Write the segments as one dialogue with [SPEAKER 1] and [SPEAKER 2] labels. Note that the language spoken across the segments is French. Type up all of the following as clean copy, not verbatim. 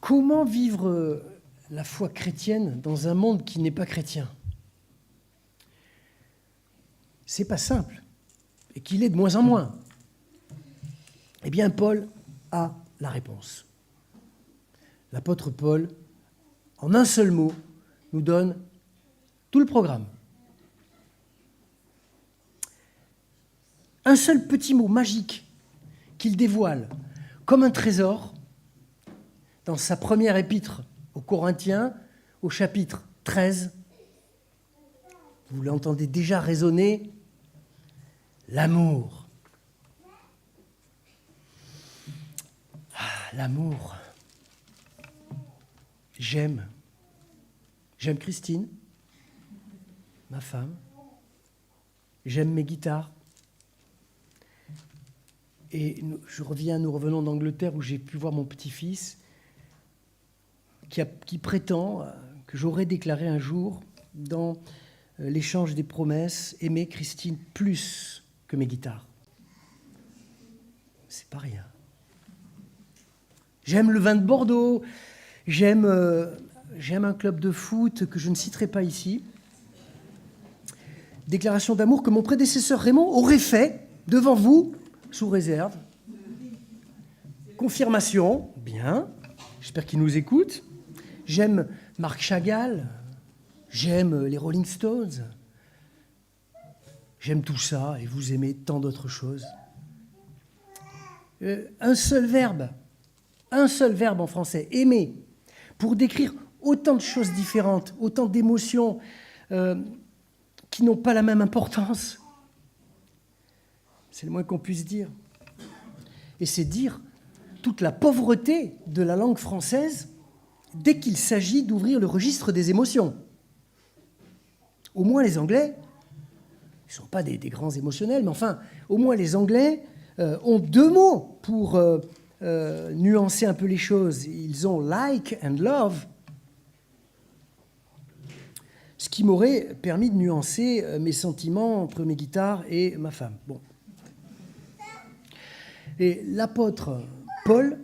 [SPEAKER 1] Comment vivre la foi chrétienne dans un monde qui n'est pas chrétien? C'est pas simple, et qu'il est de moins en moins. Eh bien, Paul a la réponse. L'apôtre Paul, en un seul mot, nous donne tout le programme. Un seul petit mot magique qu'il dévoile comme un trésor dans sa première épître aux Corinthiens, au chapitre 13. Vous l'entendez déjà résonner, l'amour. Ah, l'amour. J'aime Christine, ma femme. J'aime mes guitares. Et nous revenons d'Angleterre où j'ai pu voir mon petit-fils qui prétend que j'aurais déclaré un jour dans l'échange des promesses aimer Christine plus que mes guitares. C'est pas rien. J'aime le vin de Bordeaux, j'aime un club de foot que je ne citerai pas ici. Déclaration d'amour que mon prédécesseur Raymond aurait fait devant vous, sous réserve. Confirmation, bien, j'espère qu'il nous écoute. J'aime Marc Chagall, j'aime les Rolling Stones, j'aime tout ça et vous aimez tant d'autres choses. Un seul verbe en français, aimer, pour décrire autant de choses différentes, autant d'émotions qui n'ont pas la même importance. C'est le moins qu'on puisse dire. Et c'est dire toute la pauvreté de la langue française dès qu'il s'agit d'ouvrir le registre des émotions. Au moins les Anglais, ils ne sont pas des grands émotionnels, mais enfin, au moins les Anglais ont deux mots pour nuancer un peu les choses. Ils ont like and love, ce qui m'aurait permis de nuancer mes sentiments entre mes guitares et ma femme. Bon. Et l'apôtre Paul,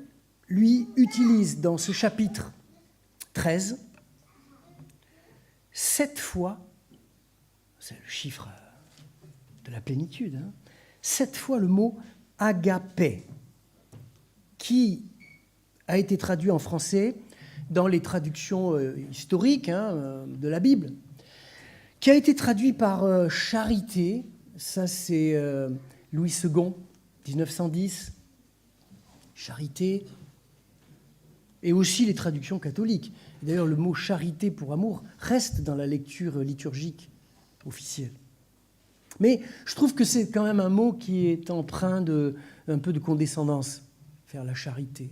[SPEAKER 1] lui, utilise dans ce chapitre 13, 7 fois, c'est le chiffre de la plénitude, 7 fois le mot agapé, qui a été traduit en français dans les traductions historiques de la Bible, qui a été traduit par charité, ça c'est Louis II, 1910, charité, et aussi les traductions catholiques. D'ailleurs, le mot charité pour amour reste dans la lecture liturgique officielle. Mais je trouve que c'est quand même un mot qui est empreint d'un peu de condescendance, faire la charité.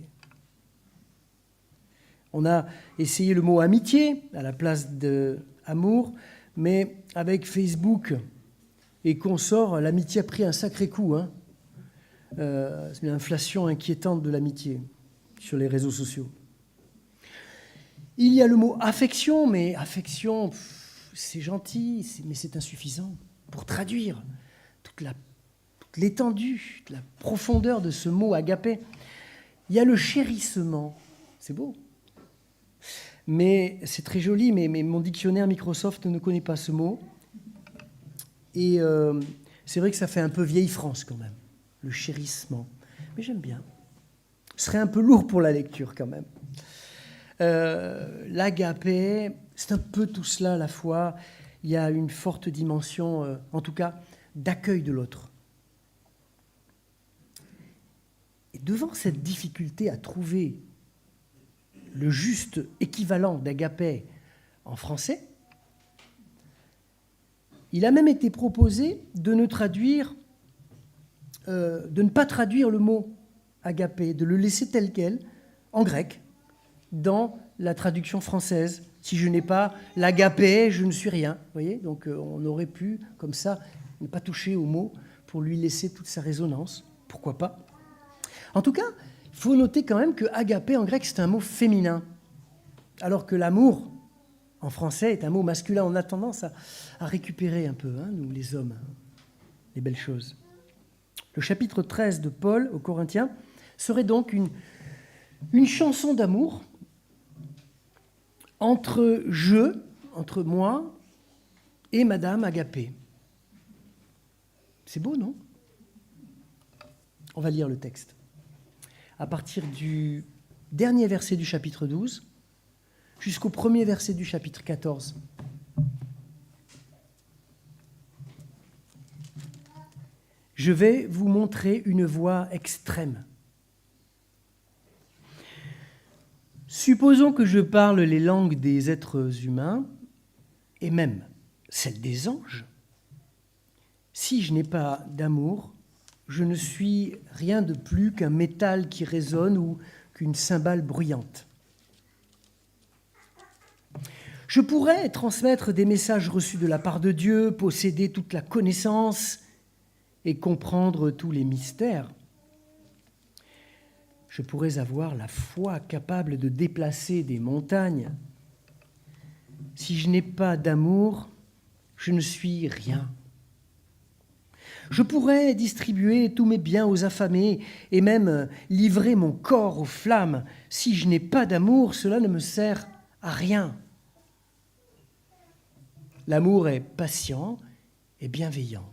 [SPEAKER 1] On a essayé le mot amitié à la place de amour, mais avec Facebook et consorts, l'amitié a pris un sacré coup. C'est une inflation inquiétante de l'amitié sur les réseaux sociaux. Il y a le mot affection, mais affection, c'est gentil, mais c'est insuffisant pour traduire toute l'étendue, toute la profondeur de ce mot agapé. Il y a le chérissement, c'est beau, mais c'est très joli, mais mon dictionnaire Microsoft ne connaît pas ce mot. Et c'est vrai que ça fait un peu vieille France quand même, le chérissement. Mais j'aime bien. Ce serait un peu lourd pour la lecture quand même. L'agapé, c'est un peu tout cela à la fois. Il y a une forte dimension, en tout cas, d'accueil de l'autre. Et devant cette difficulté à trouver le juste équivalent d'agapé en français, il a même été proposé de ne pas traduire le mot agapé, de le laisser tel quel, en grec, dans la traduction française. Si je n'ai pas l'agapé, je ne suis rien. Vous voyez ? Donc on aurait pu, comme ça, ne pas toucher au mot pour lui laisser toute sa résonance. Pourquoi pas ? En tout cas, il faut noter quand même que agapé en grec, c'est un mot féminin, alors que l'amour, en français, est un mot masculin. On a tendance à récupérer un peu, nous les hommes, les belles choses. Le chapitre 13 de Paul aux Corinthiens serait donc une chanson d'amour entre moi et Madame Agapé. C'est beau, non? On va lire le texte. À partir du dernier verset du chapitre 12 jusqu'au premier verset du chapitre 14. Je vais vous montrer une voie extrême. Supposons que je parle les langues des êtres humains, et même celles des anges. Si je n'ai pas d'amour, je ne suis rien de plus qu'un métal qui résonne ou qu'une cymbale bruyante. Je pourrais transmettre des messages reçus de la part de Dieu, posséder toute la connaissance et comprendre tous les mystères. Je pourrais avoir la foi capable de déplacer des montagnes. Si je n'ai pas d'amour, je ne suis rien. Je pourrais distribuer tous mes biens aux affamés et même livrer mon corps aux flammes. Si je n'ai pas d'amour, cela ne me sert à rien. L'amour est patient et bienveillant.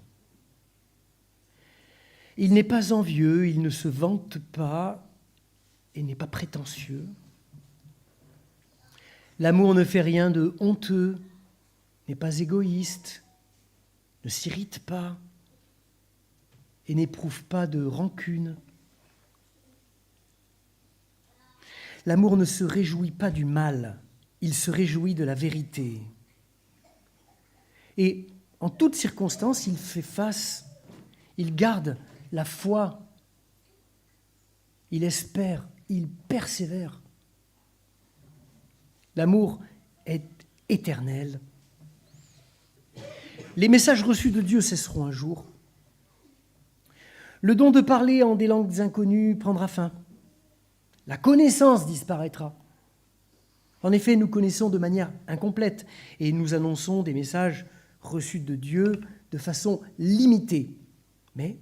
[SPEAKER 1] Il n'est pas envieux, il ne se vante pas et n'est pas prétentieux. L'amour ne fait rien de honteux, n'est pas égoïste, ne s'irrite pas et n'éprouve pas de rancune. L'amour ne se réjouit pas du mal, il se réjouit de la vérité. Et en toutes circonstances, il fait face, il garde la foi, il espère, il persévère. L'amour est éternel. Les messages reçus de Dieu cesseront un jour. Le don de parler en des langues inconnues prendra fin. La connaissance disparaîtra. En effet, nous connaissons de manière incomplète et nous annonçons des messages reçus de Dieu de façon limitée. Mais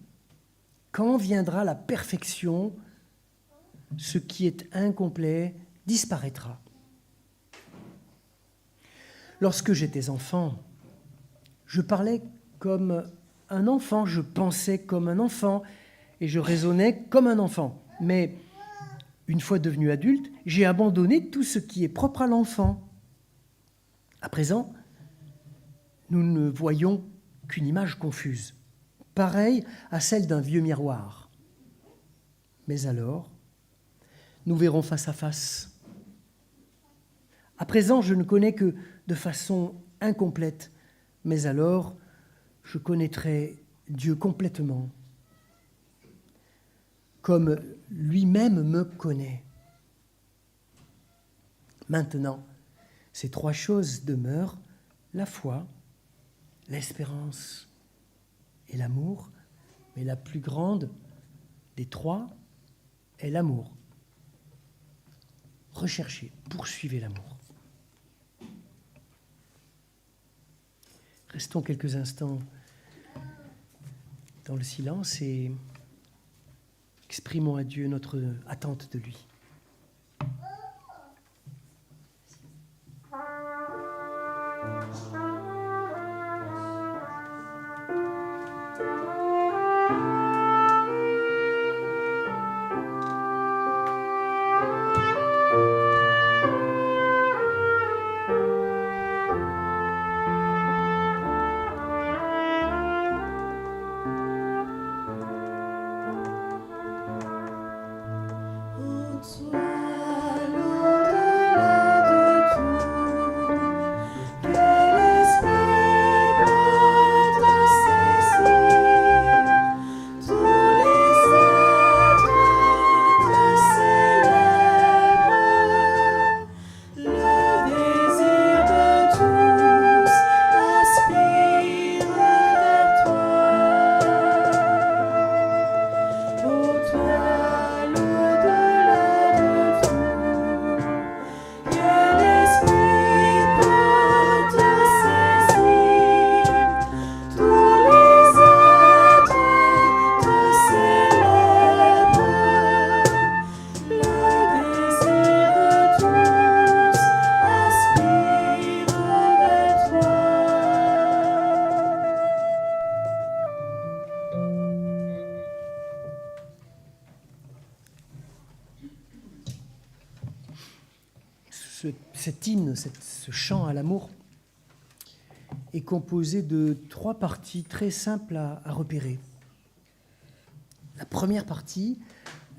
[SPEAKER 1] quand viendra la perfection, ce qui est incomplet disparaîtra. Lorsque j'étais enfant, je parlais comme un enfant, je pensais comme un enfant et je raisonnais comme un enfant. Mais une fois devenu adulte, j'ai abandonné tout ce qui est propre à l'enfant. À présent, nous ne voyons qu'une image confuse, pareille à celle d'un vieux miroir. Mais alors, nous verrons face à face. À présent, je ne connais que de façon incomplète, mais alors, je connaîtrai Dieu complètement, comme lui-même me connaît. Maintenant, ces trois choses demeurent, la foi, l'espérance et l'amour, mais la plus grande des trois est l'amour. Recherchez, poursuivez l'amour. Restons quelques instants dans le silence et exprimons à Dieu notre attente de lui. cet hymne, ce chant à l'amour, est composé de 3 parties très simples à repérer. La première partie,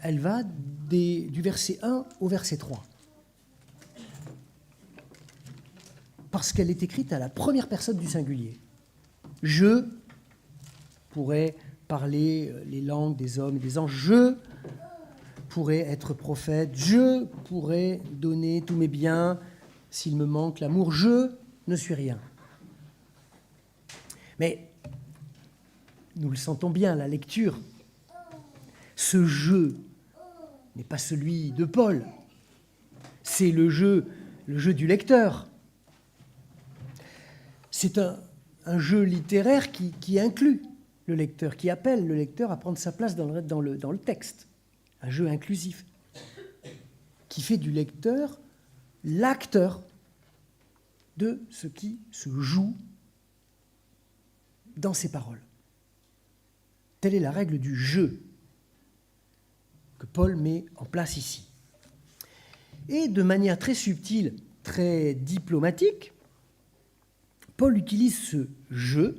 [SPEAKER 1] elle va du verset 1 au verset 3. Parce qu'elle est écrite à la première personne du singulier. Je pourrais parler les langues des hommes et des anges. Je pourrais être prophète. Je pourrais donner tous mes biens s'il me manque l'amour. Je ne suis rien. Mais nous le sentons bien, la lecture. Ce je n'est pas celui de Paul. C'est le jeu du lecteur. C'est un jeu littéraire qui inclut le lecteur, qui appelle le lecteur à prendre sa place dans le texte. Un jeu inclusif qui fait du lecteur l'acteur de ce qui se joue dans ses paroles. Telle est la règle du jeu que Paul met en place ici. Et de manière très subtile, très diplomatique, Paul utilise ce « je »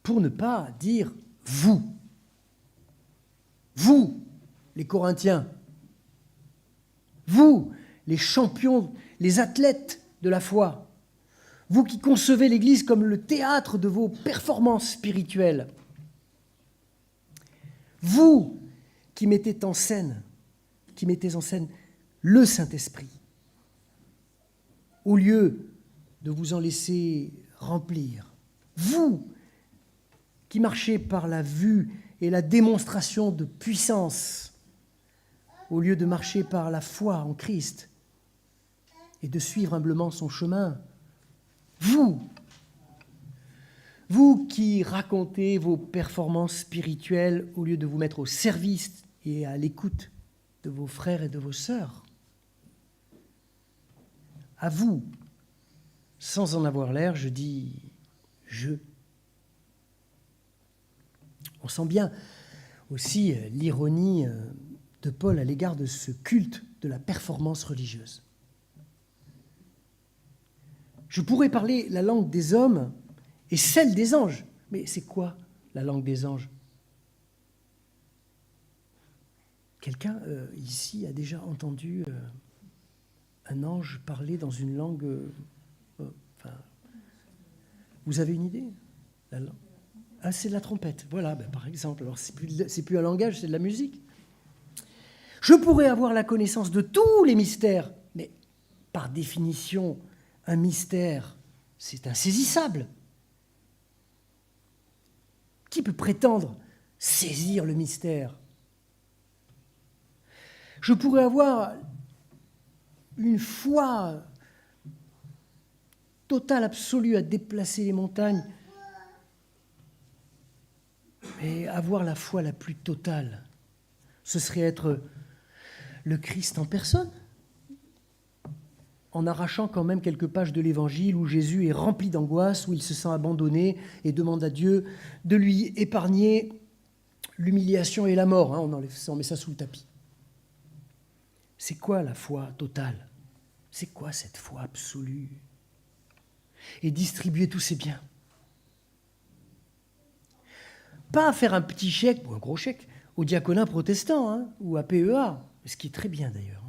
[SPEAKER 1] pour ne pas dire « vous ». Vous, les Corinthiens. Vous, les champions, les athlètes de la foi. Vous qui concevez l'Église comme le théâtre de vos performances spirituelles. Vous qui mettez en scène le Saint-Esprit, au lieu de vous en laisser remplir. Vous qui marchez par la vue et la démonstration de puissance, au lieu de marcher par la foi en Christ et de suivre humblement son chemin. Vous qui racontez vos performances spirituelles au lieu de vous mettre au service et à l'écoute de vos frères et de vos sœurs. À vous, sans en avoir l'air, je dis « je ». On sent bien aussi l'ironie de Paul à l'égard de ce culte de la performance religieuse. Je pourrais parler la langue des hommes et celle des anges. Mais c'est quoi la langue des anges? Quelqu'un ici a déjà entendu un ange parler dans une langue... vous avez une idée? Ah, c'est de la trompette, voilà, par exemple. Alors, c'est plus un langage, c'est de la musique. Je pourrais avoir la connaissance de tous les mystères, mais par définition, un mystère, c'est insaisissable. Qui peut prétendre saisir le mystère? Je pourrais avoir une foi totale, absolue, à déplacer les montagnes, mais avoir la foi la plus totale, ce serait être le Christ en personne, en arrachant quand même quelques pages de l'Évangile où Jésus est rempli d'angoisse, où il se sent abandonné et demande à Dieu de lui épargner l'humiliation et la mort. On met ça sous le tapis. C'est quoi la foi totale? C'est quoi cette foi absolue? Et distribuer tous ses biens. Pas faire un petit chèque ou un gros chèque au diaconat protestant ou à PEA, ce qui est très bien d'ailleurs.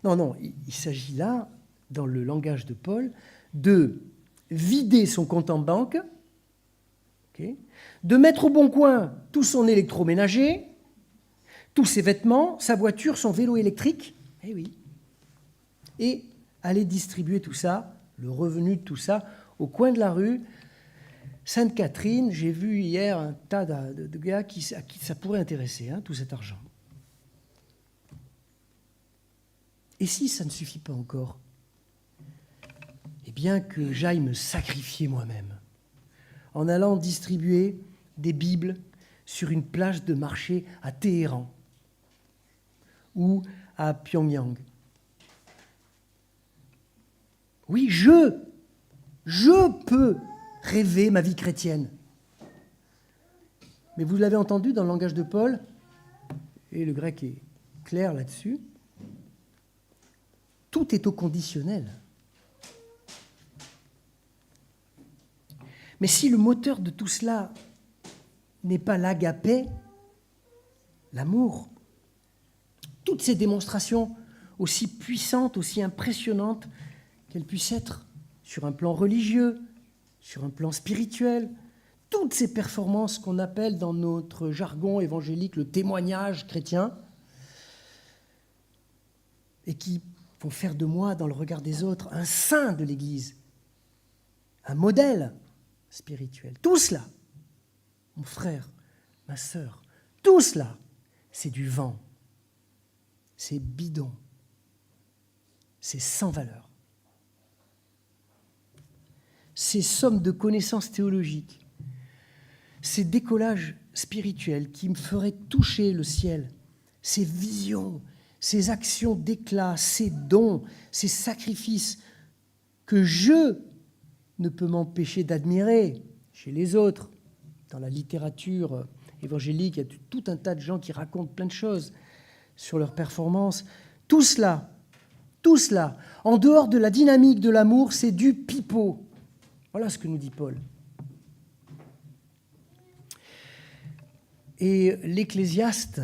[SPEAKER 1] Non, il s'agit là, dans le langage de Paul, de vider son compte en banque, de mettre au bon coin tout son électroménager, tous ses vêtements, sa voiture, son vélo électrique, et aller distribuer tout ça, le revenu de tout ça, au coin de la rue. Sainte-Catherine, j'ai vu hier un tas de gars à qui ça pourrait intéresser, tout cet argent. Et si ça ne suffit pas encore, eh bien que j'aille me sacrifier moi-même, en allant distribuer des Bibles sur une plage de marché à Téhéran ou à Pyongyang. Oui, je peux rêver ma vie chrétienne. Mais vous l'avez entendu dans le langage de Paul, et le grec est clair là-dessus. Tout est au conditionnel. Mais si le moteur de tout cela n'est pas l'agapé, l'amour, toutes ces démonstrations, aussi puissantes, aussi impressionnantes qu'elles puissent être sur un plan religieux, sur un plan spirituel, toutes ces performances qu'on appelle dans notre jargon évangélique le témoignage chrétien, et qui vont faire de moi, dans le regard des autres, un saint de l'Église, un modèle spirituel. Tout cela, mon frère, ma sœur, tout cela, c'est du vent, c'est bidon, c'est sans valeur. Ces sommes de connaissances théologiques, ces décollages spirituels qui me feraient toucher le ciel, ces visions, ces actions d'éclat, ces dons, ces sacrifices que je ne peux m'empêcher d'admirer chez les autres. Dans la littérature évangélique, il y a tout un tas de gens qui racontent plein de choses sur leurs performances. Tout cela, en dehors de la dynamique de l'amour, c'est du pipeau. Voilà ce que nous dit Paul. Et l'Ecclésiaste,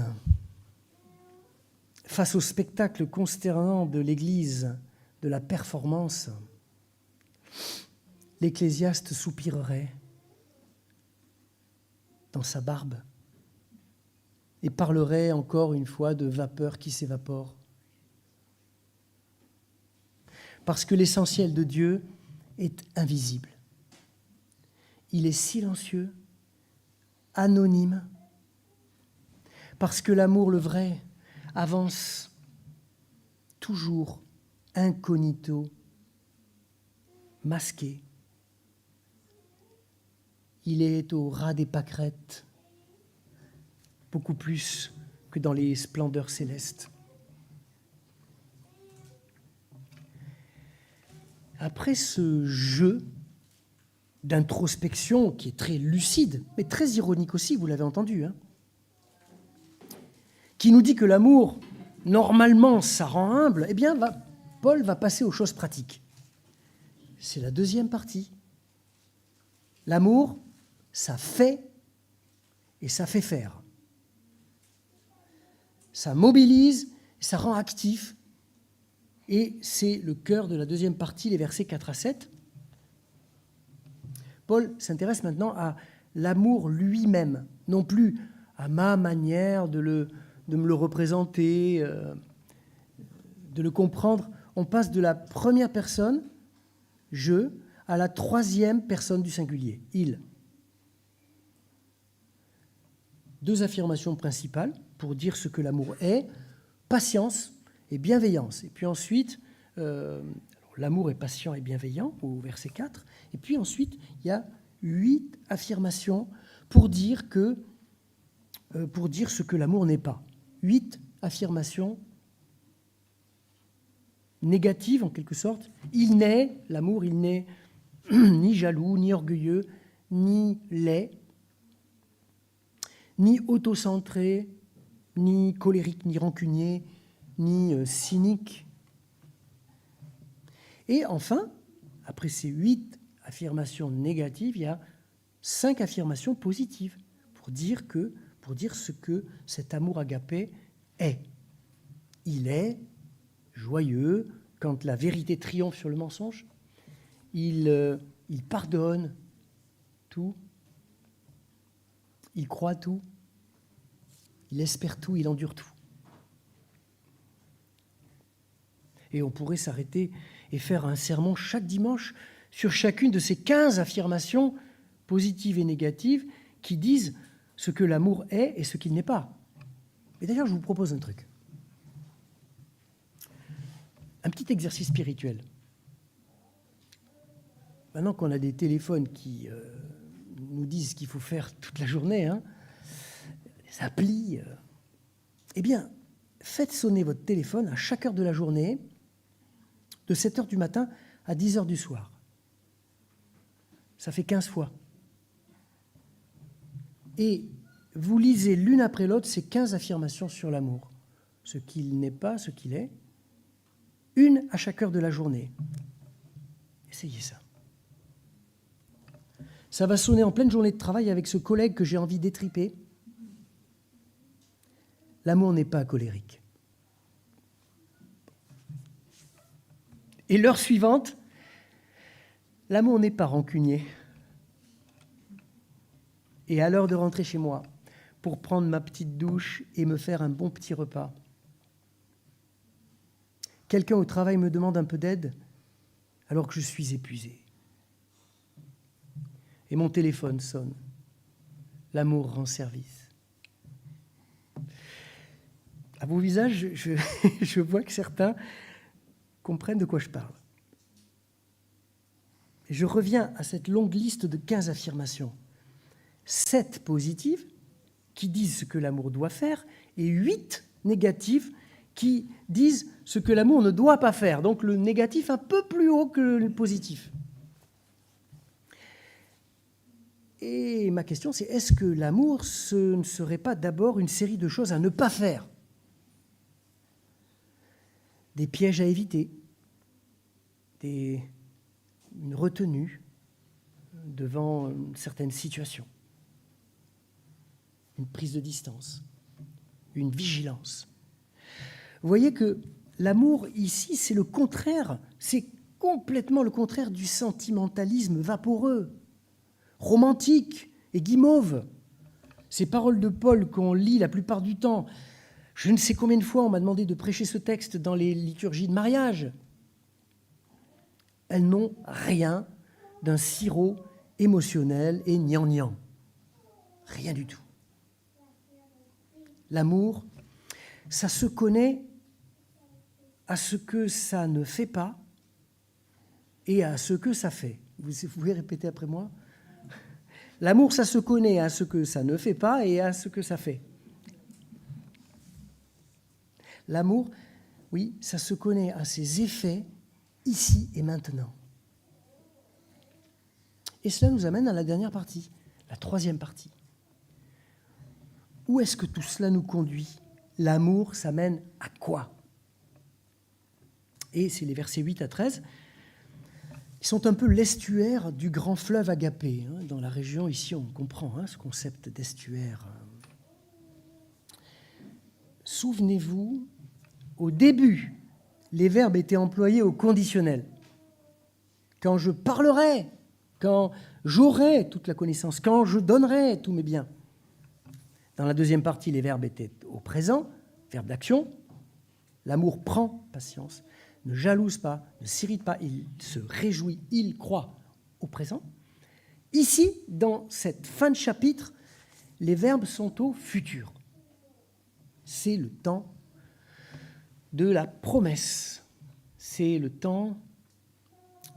[SPEAKER 1] face au spectacle consternant de l'Église, de la performance, l'Ecclésiaste soupirerait dans sa barbe et parlerait encore une fois de vapeur qui s'évapore. Parce que l'essentiel de Dieu est invisible. Il est silencieux, anonyme, parce que l'amour, le vrai, avance toujours incognito, masqué. Il est au ras des pâquerettes, beaucoup plus que dans les splendeurs célestes. Après ce jeu d'introspection qui est très lucide, mais très ironique aussi, vous l'avez entendu, qui nous dit que l'amour, normalement, ça rend humble, eh bien, Paul va passer aux choses pratiques. C'est la deuxième partie. L'amour, ça fait et ça fait faire. Ça mobilise, ça rend actif. Et c'est le cœur de la deuxième partie, les versets 4 à 7. Paul s'intéresse maintenant à l'amour lui-même, non plus à ma manière de me le représenter, de le comprendre. On passe de la première personne, je, à la troisième personne du singulier, il. Deux affirmations principales pour dire ce que l'amour est, patience et bienveillance. Et puis ensuite, l'amour est patient et bienveillant, au verset 4. Et puis ensuite, il y a 8 affirmations pour dire ce que l'amour n'est pas. 8 affirmations négatives, en quelque sorte. L'amour, il n'est ni jaloux, ni orgueilleux, ni laid, ni autocentré, ni colérique, ni rancunier, ni cynique. Et enfin, après ces 8 affirmations négatives, il y a 5 affirmations positives pour dire ce que cet amour agapé est. Il est joyeux quand la vérité triomphe sur le mensonge. Il pardonne tout. Il croit tout. Il espère tout, il endure tout. Et on pourrait s'arrêter et faire un sermon chaque dimanche sur chacune de ces 15 affirmations positives et négatives qui disent ce que l'amour est et ce qu'il n'est pas. Et d'ailleurs, je vous propose un truc. Un petit exercice spirituel. Maintenant qu'on a des téléphones qui nous disent ce qu'il faut faire toute la journée, des applis, eh bien, faites sonner votre téléphone à chaque heure de la journée, de 7 heures du matin à 10 heures du soir. Ça fait 15 fois. Et vous lisez l'une après l'autre ces 15 affirmations sur l'amour. ce qu'il n'est pas, ce qu'il est, une à chaque heure de la journée. Essayez ça. Ça va sonner en pleine journée de travail avec ce collègue que j'ai envie d'étriper. L'amour n'est pas colérique. Et l'heure suivante, l'amour n'est pas rancunier. Et à l'heure de rentrer chez moi, pour prendre ma petite douche et me faire un bon petit repas, quelqu'un au travail me demande un peu d'aide alors que je suis épuisé. Et mon téléphone sonne. L'amour rend service. À vos visages, je vois que certains comprennent de quoi je parle. Et je reviens à cette longue liste de 15 affirmations. 7 positives qui disent ce que l'amour doit faire et 8 négatives qui disent ce que l'amour ne doit pas faire. Donc le négatif un peu plus haut que le positif. Et ma question, c'est est-ce que l'amour, ce ne serait pas d'abord une série de choses à ne pas faire ? Des pièges à éviter, une retenue devant certaines situations, une prise de distance, une vigilance. Vous voyez que l'amour, ici, c'est le contraire, c'est complètement le contraire du sentimentalisme vaporeux, romantique et guimauve. Ces paroles de Paul qu'on lit la plupart du temps, je ne sais combien de fois on m'a demandé de prêcher ce texte dans les liturgies de mariage. Elles n'ont rien d'un sirop émotionnel et gnangnan. Rien du tout. L'amour, ça se connaît à ce que ça ne fait pas et à ce que ça fait. Vous pouvez répéter après moi ? L'amour, ça se connaît à ce que ça ne fait pas et à ce que ça fait. L'amour, oui, ça se connaît à ses effets ici et maintenant. Et cela nous amène à la dernière partie, la troisième partie. Où est-ce que tout cela nous conduit ? L'amour, ça mène à quoi ? Et c'est les versets 8 à 13. Ils sont un peu l'estuaire du grand fleuve Agapé. Dans la région, ici, on comprend ce concept d'estuaire. Souvenez-vous, au début, les verbes étaient employés au conditionnel. Quand je parlerai, quand j'aurai toute la connaissance, quand je donnerai tous mes biens. Dans la deuxième partie, les verbes étaient au présent, verbe d'action. L'amour prend patience, ne jalouse pas, ne s'irrite pas, il se réjouit, il croit au présent. Ici, dans cette fin de chapitre, les verbes sont au futur. C'est le temps de la promesse. C'est le temps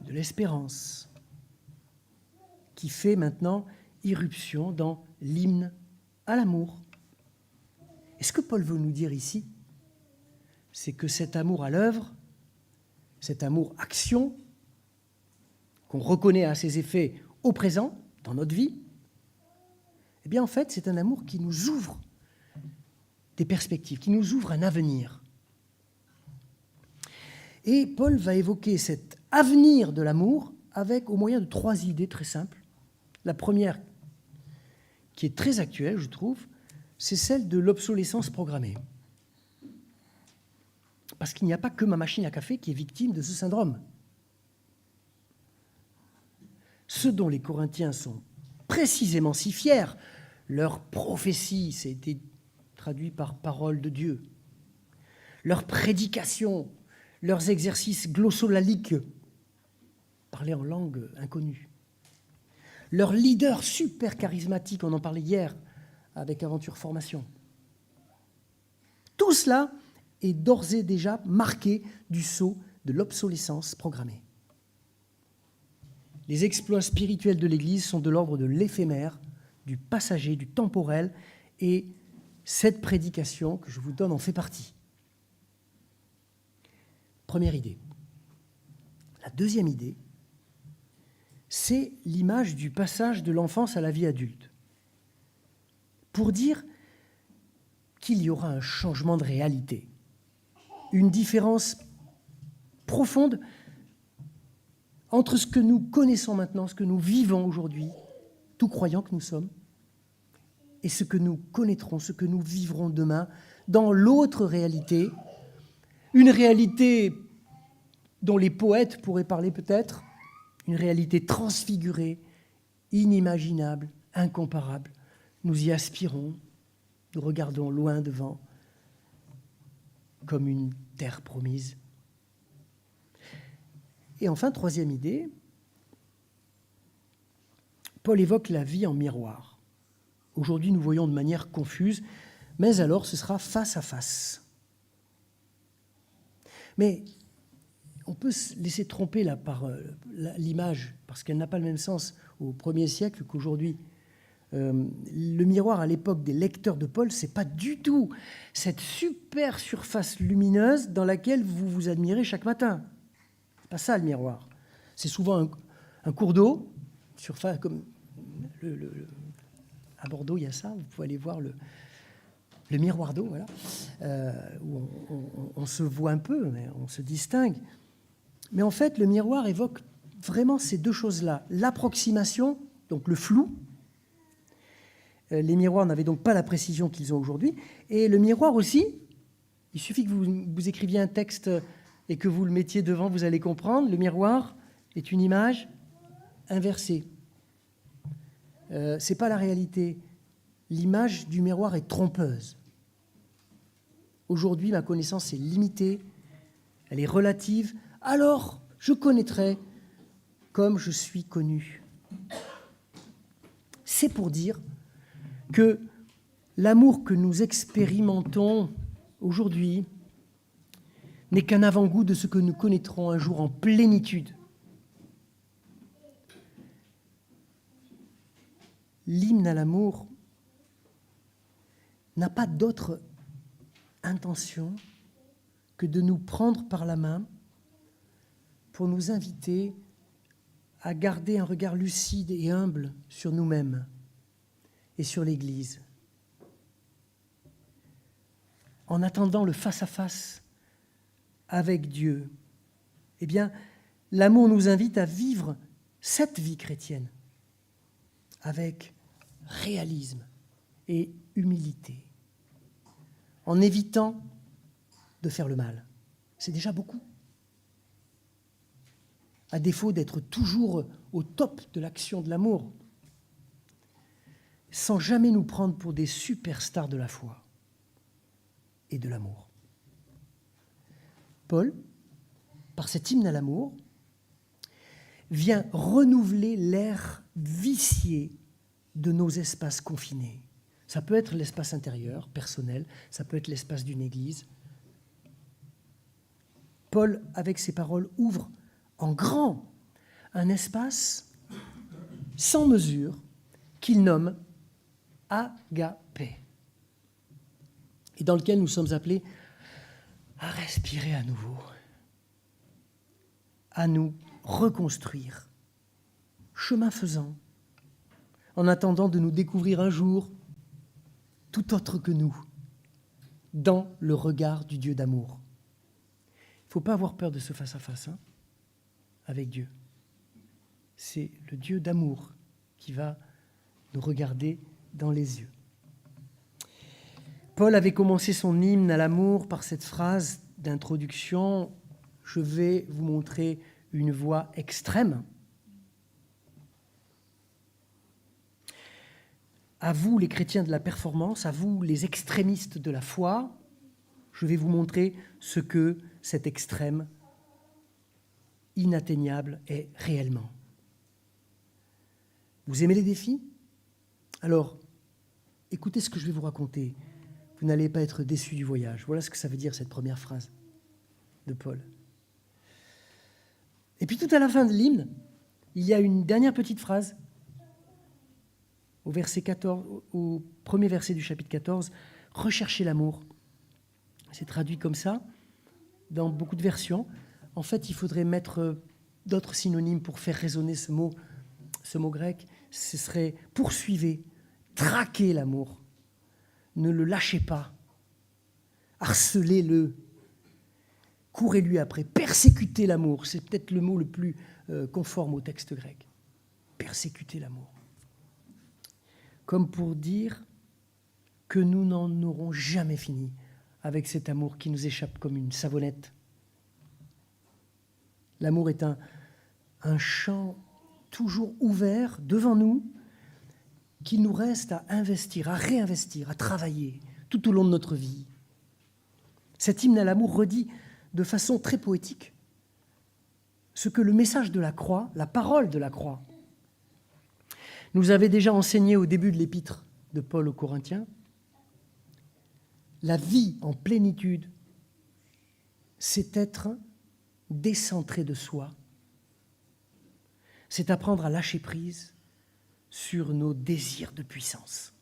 [SPEAKER 1] de l'espérance qui fait maintenant irruption dans l'hymne à l'amour. Et ce que Paul veut nous dire ici, c'est que cet amour à l'œuvre, cet amour action, qu'on reconnaît à ses effets au présent, dans notre vie, eh bien en fait, c'est un amour qui nous ouvre des perspectives, qui nous ouvre un avenir. Et Paul va évoquer cet avenir de l'amour avec au moyen de 3 idées très simples. La première, qui est très actuelle, je trouve, c'est celle de l'obsolescence programmée. Parce qu'il n'y a pas que ma machine à café qui est victime de ce syndrome. Ce dont les Corinthiens sont précisément si fiers, leur prophétie, ça a été traduit par parole de Dieu, leur prédication, leurs exercices glossolaliques, parler en langue inconnue, leur leader super charismatique, on en parlait hier avec Aventure Formation. Tout cela est d'ores et déjà marqué du sceau de l'obsolescence programmée. Les exploits spirituels de l'Église sont de l'ordre de l'éphémère, du passager, du temporel, et cette prédication que je vous donne en fait partie. Première idée. La deuxième idée, c'est l'image du passage de l'enfance à la vie adulte. Pour dire qu'il y aura un changement de réalité. une différence profonde entre ce que nous connaissons maintenant, ce que nous vivons aujourd'hui, tout croyant que nous sommes, et ce que nous connaîtrons, ce que nous vivrons demain, dans l'autre réalité, une réalité dont les poètes pourraient parler peut-être, une réalité transfigurée, inimaginable, incomparable. Nous y aspirons, nous regardons loin devant, comme une terre promise. Et enfin, troisième idée, Paul évoque la vie en miroir. Aujourd'hui, nous voyons de manière confuse, mais alors ce sera face à face. Mais on peut se laisser tromper là par l'image, parce qu'elle n'a pas le même sens au 1er siècle qu'aujourd'hui. Le miroir à l'époque des lecteurs de Paul, ce n'est pas du tout cette super surface lumineuse dans laquelle vous vous admirez chaque matin. Ce n'est pas ça le miroir. C'est souvent un cours d'eau, surface comme à Bordeaux, il y a ça, vous pouvez aller voir le miroir d'eau, voilà, où on se voit un peu, mais on se distingue. Mais en fait, le miroir évoque vraiment ces deux choses-là. L'approximation, donc le flou. Les miroirs n'avaient donc pas la précision qu'ils ont aujourd'hui. Et le miroir aussi, il suffit que vous écriviez un texte et que vous le mettiez devant, vous allez comprendre. Le miroir est une image inversée. Ce n'est pas la réalité. L'image du miroir est trompeuse. Aujourd'hui, ma connaissance est limitée, elle est relative. Alors, je connaîtrai comme je suis connu. C'est pour dire que l'amour que nous expérimentons aujourd'hui n'est qu'un avant-goût de ce que nous connaîtrons un jour en plénitude. L'hymne à l'amour n'a pas d'autre intention que de nous prendre par la main pour nous inviter à garder un regard lucide et humble sur nous-mêmes et sur l'Église. En attendant le face-à-face avec Dieu, eh bien, l'amour nous invite à vivre cette vie chrétienne avec réalisme et humilité, en évitant de faire le mal. C'est déjà beaucoup. À défaut d'être toujours au top de l'action de l'amour, sans jamais nous prendre pour des superstars de la foi et de l'amour. Paul, par cet hymne à l'amour, vient renouveler l'air vicié de nos espaces confinés. Ça peut être l'espace intérieur, personnel, ça peut être l'espace d'une église. Paul, avec ses paroles, ouvre en grand un espace sans mesure qu'il nomme agapé, et dans lequel nous sommes appelés à respirer à nouveau, à nous reconstruire, chemin faisant, en attendant de nous découvrir un jour tout autre que nous, dans le regard du Dieu d'amour. Il ne faut pas avoir peur de ce face-à-face avec Dieu. C'est le Dieu d'amour qui va nous regarder dans les yeux. Paul avait commencé son hymne à l'amour par cette phrase d'introduction « Je vais vous montrer une voie extrême ». À vous, les chrétiens de la performance, à vous, les extrémistes de la foi, je vais vous montrer ce que cet extrême inatteignable est réellement. Vous aimez les défis ? Alors, écoutez ce que je vais vous raconter. Vous n'allez pas être déçus du voyage. Voilà ce que ça veut dire, cette première phrase de Paul. Et puis tout à la fin de l'hymne, il y a une dernière petite phrase. Au verset 14, au premier verset du chapitre 14, « Recherchez l'amour ». C'est traduit comme ça dans beaucoup de versions. En fait, il faudrait mettre d'autres synonymes pour faire résonner ce mot grec. Ce serait « poursuivez », « traquez l'amour ». Ne le lâchez pas, harcelez-le, Courez-lui après, persécutez l'amour. C'est peut-être le mot le plus conforme au texte grec. Persécuter l'amour. Comme pour dire que nous n'en aurons jamais fini avec cet amour qui nous échappe comme une savonnette. L'amour est un champ toujours ouvert devant nous qu'il nous reste à investir, à réinvestir, à travailler tout au long de notre vie. Cet hymne à l'amour redit de façon très poétique ce que le message de la croix, la parole de la croix, nous avait déjà enseigné au début de l'épître de Paul aux Corinthiens. La vie en plénitude, c'est être décentré de soi, c'est apprendre à lâcher prise sur nos désirs de puissance.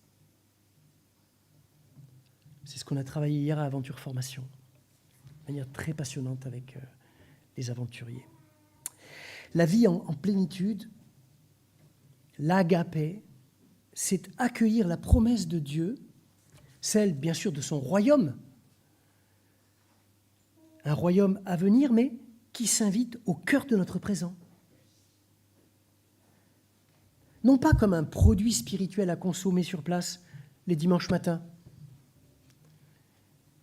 [SPEAKER 1] C'est ce qu'on a travaillé hier à Aventure Formation, de manière très passionnante avec les aventuriers. La vie en plénitude, l'agapé, c'est accueillir la promesse de Dieu, celle bien sûr de son royaume, un royaume à venir, mais qui s'invite au cœur de notre présent. Non pas comme un produit spirituel à consommer sur place les dimanches matins,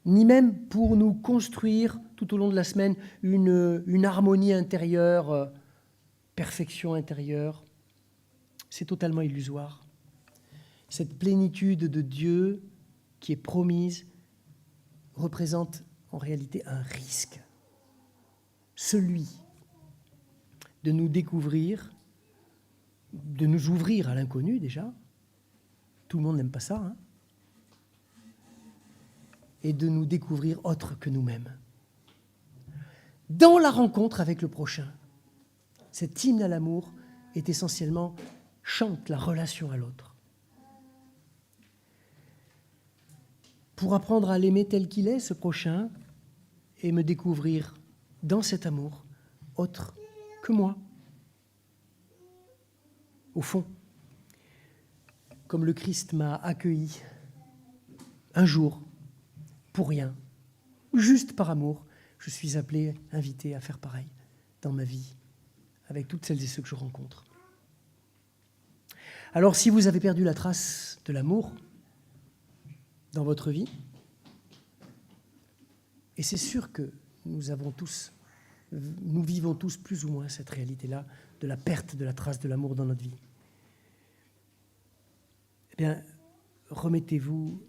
[SPEAKER 1] ni même pour nous construire tout au long de la semaine une harmonie intérieure, perfection intérieure. C'est totalement illusoire. Cette plénitude de Dieu qui est promise représente en réalité un risque. Celui de nous découvrir, de nous ouvrir à l'inconnu déjà. Tout le monde n'aime pas ça, hein, et de nous découvrir autres que nous-mêmes. Dans la rencontre avec le prochain, cet hymne à l'amour est essentiellement chante la relation à l'autre. Pour apprendre à l'aimer tel qu'il est, ce prochain, et me découvrir dans cet amour autre que moi. Au fond, comme le Christ m'a accueilli un jour, pour rien, juste par amour, je suis appelé, invité à faire pareil dans ma vie, avec toutes celles et ceux que je rencontre. Alors, si vous avez perdu la trace de l'amour dans votre vie, et c'est sûr que nous vivons tous plus ou moins cette réalité-là de la perte de la trace de l'amour dans notre vie, eh bien, remettez-vous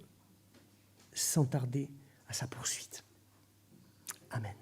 [SPEAKER 1] sans tarder à sa poursuite. Amen.